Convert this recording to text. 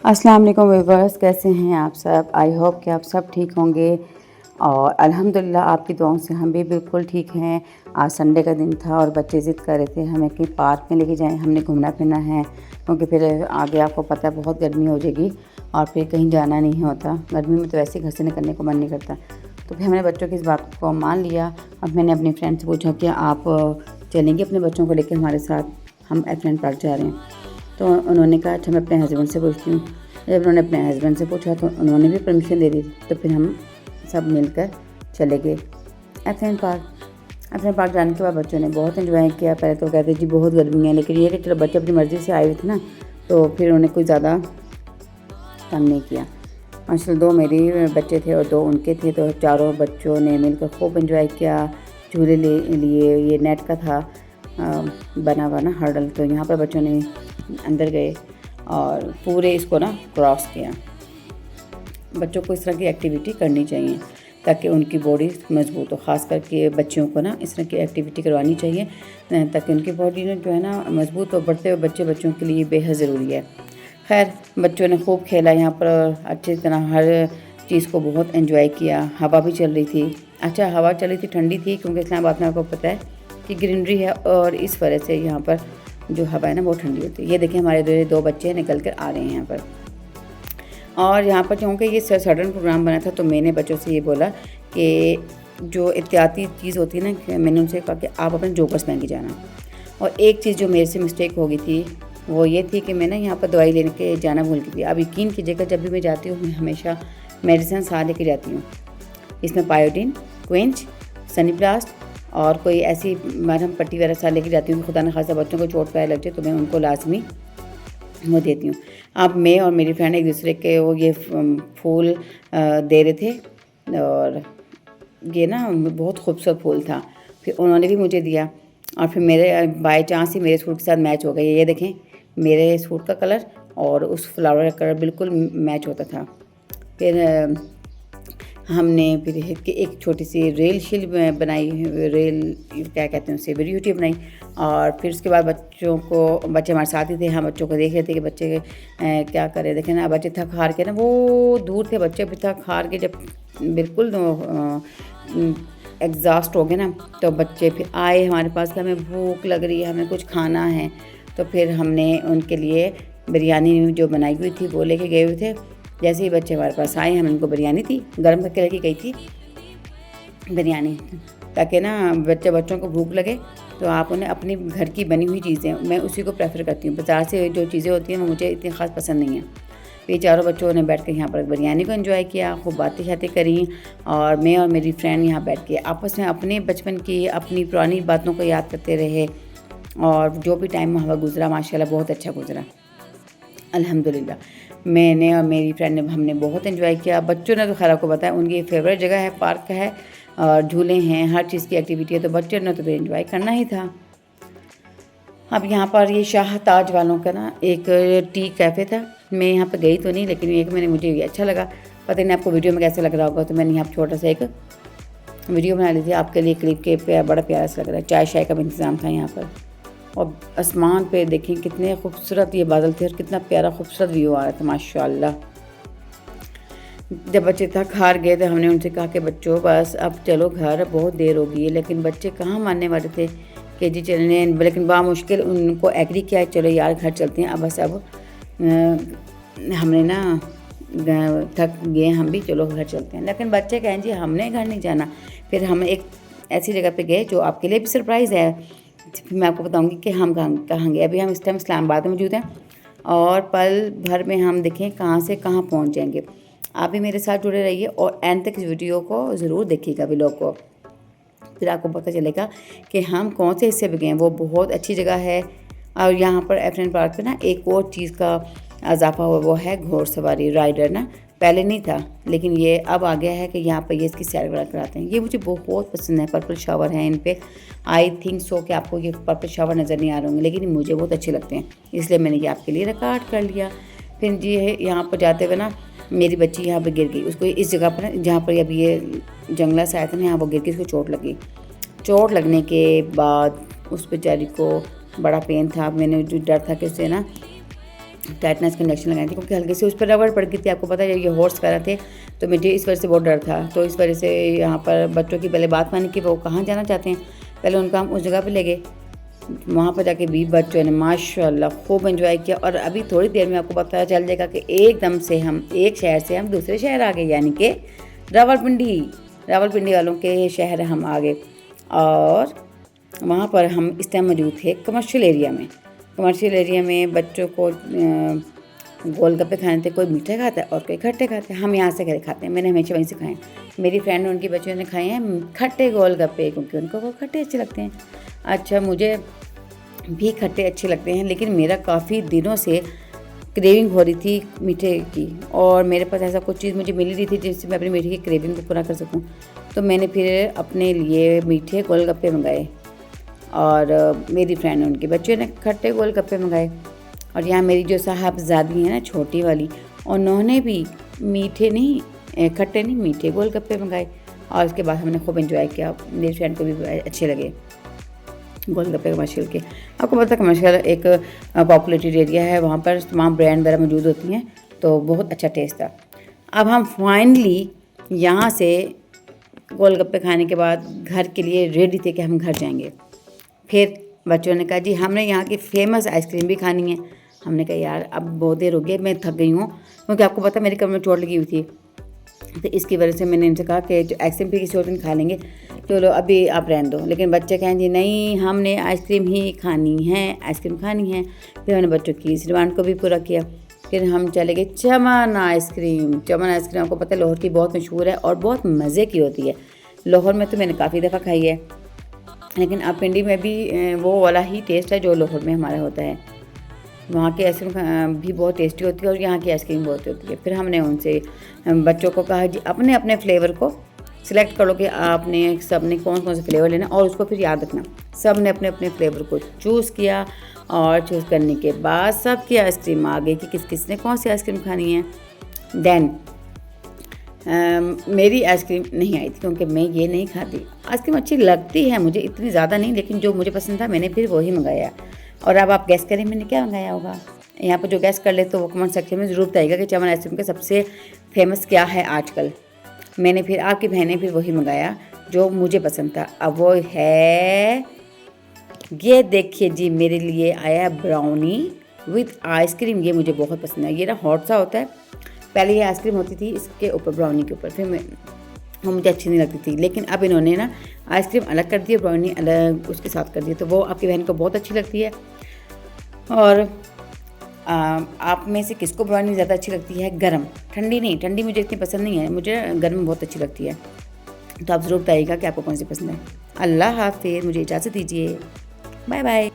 अस्सलाम वालेकुम व्यूअर्स, कैसे हैं आप सब। आई होप कि आप सब ठीक होंगे और अल्हम्दुलिल्लाह आपकी दुआओं से हम भी बिल्कुल ठीक हैं। आज संडे का दिन था और बच्चे ज़िद कर रहे थे हमें कहीं पार्क में लेके जाएं, हमने घूमना फिरना है क्योंकि फिर आगे आपको पता है बहुत गर्मी हो जाएगी और फिर कहीं जाना नहीं होता। गर्मी में तो वैसे ही घर से निकलने को मन नहीं करता। तो फिर हमने बच्चों की इस बात को मान लिया और मैंने अपनी फ्रेंड से पूछा कि आप चलेंगे अपने बच्चों को लेकर हमारे साथ, हम एफरेंट पार्क जा रहे हैं। तो उन्होंने कहा अच्छा मैं अपने हस्बैंड से पूछती हूँ। जब उन्होंने अपने हस्बैंड से पूछा तो उन्होंने भी परमिशन दे दी। तो फिर हम सब मिलकर चले गए एफरेंट पार्क। एफरेंट पार्क जाने के बाद बच्चों ने बहुत एंजॉय किया। पहले तो कहते जी बहुत गर्मी है, लेकिन ये कि चलो बच्चे अपनी मर्ज़ी से आए हुए थे ना, तो फिर उन्हें कोई ज़्यादा तंग नहीं किया। माशाल्लाह 2 मेरे बच्चे थे और 2 उनके थे, तो चारों बच्चों ने मिलकर खूब एंजॉय किया। झूले लिए, ये नेट का था बना हुआ ना हर्डल, तो यहाँ पर बच्चों ने अंदर गए और पूरे इसको ना क्रॉस किया। बच्चों को इस तरह की एक्टिविटी करनी चाहिए ताकि उनकी बॉडी मजबूत हो। ख़ास करके बच्चों को ना इस तरह की एक्टिविटी करवानी चाहिए ताकि उनकी बॉडी ने जो है ना मजबूत हो। बढ़ते हुए बच्चों के लिए बेहद ज़रूरी है। खैर बच्चों ने खूब खेला यहाँ पर, अच्छी तरह हर चीज़ को बहुत एंजॉय किया। हवा भी चल रही थी। अच्छा हवा चल रही थी, ठंडी थी, क्योंकि इस्लामाबाद में आपको पता है कि ग्रीनरी है और इस वजह से यहाँ पर जो हवा है ना बहुत ठंडी होती है। ये देखिए हमारे 2 बच्चे निकल कर आ रहे हैं यहाँ पर। और यहाँ पर क्योंकि ये सडन प्रोग्राम बना था तो मैंने बच्चों से ये बोला कि जो एहतियाती चीज़ होती है ना, कि मैंने उनसे कहा कि आप अपने जोकर्स पहन के जाना। और एक चीज़ जो मेरे से मिस्टेक हो गई थी वो ये थी कि मैं ना यहाँ पर दवाई लेने के जाना भूल गई थी। अब यकीन कीजिएगा जब भी मैं जाती हूँ मैं हमेशा मेडिसिन साथ लेके जाती हूँ। इसमें पायोडीन, क्विंच, सनीप्लास्ट और कोई ऐसी मरहम पट्टी वगैरह साथ लेके जाती हूँ। खुदा न खासा बच्चों को चोट पाए लग जाए तो मैं उनको लाजमी वो देती हूँ। अब मैं और मेरी फ्रेंड एक दूसरे के वो ये फूल दे रहे थे और ये ना बहुत खूबसूरत फूल था। फिर उन्होंने भी मुझे दिया और फिर मेरे बाय चांस ही मेरे सूट के साथ मैच हो गई। ये देखें मेरे सूट का कलर और उस फ्लावर का कलर बिल्कुल मैच होता था। फिर हमने फिर एक छोटी सी रेल शील बनाई, रेल क्या कहते हैं उसे, वीडियो बनाई। और फिर उसके बाद बच्चे हमारे साथ ही थे, हम बच्चों को देख रहे थे कि बच्चे क्या कर रहे। देखें ना बच्चे थक हार के ना, वो दूर थे बच्चे भी थक हार के, जब बिल्कुल एग्जॉस्ट हो गए ना तो बच्चे फिर आए हमारे पास कि हमें भूख लग रही है, हमें कुछ खाना है। तो फिर हमने उनके लिए बिरयानी जो बनाई हुई थी वो लेके गए हुए थे। जैसे ही बच्चे हमारे पास आए हमने उनको बिरयानी दी, गर्म करके लेके गई थी बिरयानी, ताकि ना बच्चों को भूख लगे तो आप उन्हें अपनी घर की बनी हुई चीज़ें, मैं उसी को प्रेफर करती हूँ। बाज़ार से जो चीज़ें होती हैं वो मुझे इतनी ख़ास पसंद नहीं है। ये चारों बच्चों ने बैठ कर यहाँ पर बिरयानी को एंजॉय किया, खूब बातें करी और मैं और मेरी फ्रेंड यहाँ बैठ के आपस में अपने बचपन की अपनी पुरानी बातों को याद करते रहे। और जो भी टाइम हवा गुजरा माशाल्लाह बहुत अच्छा गुजरा अल्हम्दुलिल्लाह। मैंने और मेरी फ्रेंड ने हमने बहुत एंजॉय किया। बच्चों ने तो खैर आपको बताया उनकी फेवरेट जगह है, पार्क है और झूले हैं, हर चीज़ की एक्टिविटी है, तो बच्चों ने तो फिर एंजॉय करना ही था। अब यहाँ पर ये शाह ताज वालों का ना एक टी कैफ़े था। मैं यहाँ पर गई तो नहीं, लेकिन ये कि मुझे ये अच्छा लगा। पता नहीं आपको वीडियो में कैसे लग रहा होगा, तो मैंने यहाँ छोटा सा एक वीडियो बना ली थी आपके लिए क्लिप के। बड़ा प्यारा सा लग रहा है। चाय शाय का भी इंतज़ाम था यहाँ पर। और आसमान पे देखें कितने खूबसूरत ये बादल थे और कितना प्यारा खूबसूरत व्यू आ रहा था माशाल्लाह। जब बच्चे थक हार गए तो हमने उनसे कहा कि बच्चों बस अब चलो घर, बहुत देर हो गई है। लेकिन बच्चे कहाँ मानने वाले थे कि जी चलने, लेकिन बड़ा मुश्किल उनको एग्री किया चलो यार घर चलते हैं। अब बस अब हमने ना थक गए हम भी, चलो घर चलते हैं। लेकिन बच्चे कहें जी हमने घर नहीं जाना। फिर हम एक ऐसी जगह पे गए जो आपके लिए भी सरप्राइज़ है। फिर मैं आपको बताऊंगी कि हम कहाँ गए। अभी हम इस टाइम इस्लामाबाद में मौजूद हैं और पल भर में हम देखें कहाँ से कहाँ पहुँच जाएंगे। आप भी मेरे साथ जुड़े रहिए और एंड तक इस वीडियो को ज़रूर देखिएगा व्लॉग को, फिर आपको पता चलेगा कि हम कौन से हिस्से पे गए हैं। वो बहुत अच्छी जगह है। और यहाँ पर एफरेंट पार्क पे ना एक और चीज़ का इजाफा हुआ, वो है घोड़सवारी राइडर ना। पहले नहीं था लेकिन ये अब आ गया है कि यहाँ पर ये इसकी सैर वगैरह कराते हैं। ये मुझे बहुत पसंद है। पर्पल शावर है इन पे। आई थिंक सो कि आपको ये पर्पल शावर नज़र नहीं आ रहे होंगे, लेकिन मुझे बहुत अच्छे लगते हैं, इसलिए मैंने ये आपके लिए रिकॉर्ड कर लिया। फिर जी यहाँ पर जाते हुए ना मेरी बच्ची यहाँ पर गिर गई। उसको इस जगह पर जहाँ पर अभी ये जंगला से आया था ना, यहाँ वो गिर गई, उसको चोट लगी। चोट लगने के बाद उस बेचारी को बड़ा पेन था। मैंने जो डर था कि उससे ना टेटनस के इंजेक्शन लगाए थे, क्योंकि हल्के से उस पर रगड़ पड़ गई थी। आपको पता है ये हॉर्स कर रहे थे, तो मुझे इस वजह से बहुत डर था। तो इस वजह से यहाँ पर बच्चों की पहले बात मानी कि वो कहाँ जाना चाहते हैं। पहले उनका हम उस जगह पे ले गए, वहाँ पर जाके भी बच्चों ने माशाल्लाह खूब एंजॉय किया। और अभी थोड़ी देर में आपको पता चल जाएगा कि एकदम से हम एक शहर से हम दूसरे शहर आ गए, यानी कि रावलपिंडी वालों के शहर हम आ गए। और वहाँ पर हम इस टाइम मौजूद थे कमर्शियल एरिया में बच्चों को गोलगप्पे खाने थे। कोई मीठे खाता है और कोई खट्टे खाते हैं। हम यहाँ से खाते हैं, मैंने हमेशा वहीं से खाए। मेरी फ्रेंड और उनके बच्चों ने खाए हैं खट्टे गोलगप्पे, क्योंकि उनको वो खट्टे अच्छे लगते हैं। अच्छा, मुझे भी खट्टे अच्छे लगते हैं, लेकिन मेरा काफ़ी दिनों से क्रेविंग हो रही थी मीठे की, और मेरे पास ऐसा कुछ चीज़ मुझे मिल रही थी जिससे मैं अपनी मीठे की क्रेविंग को पूरा कर सकूं। तो मैंने फिर अपने लिए मीठे गोलगप्पे मंगाए, और मेरी फ्रेंड उनके बच्चों ने खट्टे गोलगप्पे मंगाए। और यहाँ मेरी जो साहबजादी है ना, छोटी वाली, उन्होंने भी खट्टे नहीं मीठे गोलगप्पे मंगाए। और उसके बाद हमने खूब एंजॉय किया। मेरी फ्रेंड को भी अच्छे लगे गोलगप्पे कमर्शियल के। आपको पता है कमर्शियल एक पॉपुलेटेड एरिया है, वहाँ पर तमाम ब्रांड वगैरह मौजूद होती हैं, तो बहुत अच्छा टेस्ट था। अब हम फाइनली यहाँ से गोलगप्पे खाने के बाद घर के लिए रेडी थे कि हम घर जाएंगे। फिर बच्चों ने कहा जी हमने यहाँ की फ़ेमस आइसक्रीम भी खानी है। हमने कहा यार अब बहुत देर हो गई, मैं थक गई हूँ, क्योंकि आपको पता मेरी कमर में चोट लगी हुई थी, तो इसकी वजह से मैंने इनसे कहा कि जो आइसक्रीम फिर किसी और दिन खा लेंगे, चलो अभी आप रहने दो। लेकिन बच्चे कहें जी नहीं, हमने आइसक्रीम ही खानी है, आइसक्रीम खानी है। फिर मैंने बच्चों की इस डिमांड को भी पूरा किया। फिर हम चले गए चमन आइसक्रीम। आपको पता है लाहौर की बहुत मशहूर है और बहुत मज़े की होती है। लाहौर में तो मैंने काफ़ी दफ़ा खाई है, लेकिन अब पिंडी में भी वो वाला ही टेस्ट है जो लाहौर में हमारा होता है। वहाँ की आइसक्रीम भी बहुत टेस्टी होती है और यहाँ की आइसक्रीम बहुत होती है। फिर हमने उनसे बच्चों को कहा जी अपने अपने फ्लेवर को सिलेक्ट कर लो कि आपने सब ने कौन कौन से फ्लेवर लेना, और उसको फिर याद रखना। सब ने अपने अपने फ्लेवर को चूज़ किया, और चूज़ करने के बाद सब की आइसक्रीम आ गई कि किस किस ने कौन सी आइसक्रीम खानी है। देन मेरी आइसक्रीम नहीं आई थी, क्योंकि मैं ये नहीं खाती। आइसक्रीम अच्छी लगती है मुझे, इतनी ज़्यादा नहीं, लेकिन जो मुझे पसंद था मैंने फिर वही मंगाया। और अब आप गैस करें मैंने क्या मंगाया होगा। यहाँ पर जो गैस कर ले तो वो कमेंट सेक्शन में ज़रूर बताइएगा कि चमन आइसक्रीम का सबसे फेमस क्या है आजकल। मैंने फिर आपकी बहन ने फिर वही मंगाया जो मुझे पसंद था। अब वो है, ये देखिए जी, मेरे लिए आया ब्राउनी विथ आइसक्रीम। ये मुझे बहुत पसंद है। ये ना हॉट सा होता है। पहले ये आइसक्रीम होती थी इसके ऊपर, ब्राउनी के ऊपर, फिर वो मुझे अच्छी नहीं लगती थी। लेकिन अब इन्होंने ना आइसक्रीम अलग कर दी, ब्राउनी अलग उसके साथ कर दी, तो वो आपकी बहन को बहुत अच्छी लगती है। और आप में से किसको ब्राउनी ज़्यादा अच्छी लगती है? गरम, ठंडी नहीं। ठंडी मुझे इतनी पसंद नहीं है, मुझे गर्म बहुत अच्छी लगती है। तो आप ज़रूर बताइएगा कि आपको कौन सी पसंद है। अल्लाह हाफ़िज़, मुझे इजाज़त दीजिए, बाय बाय।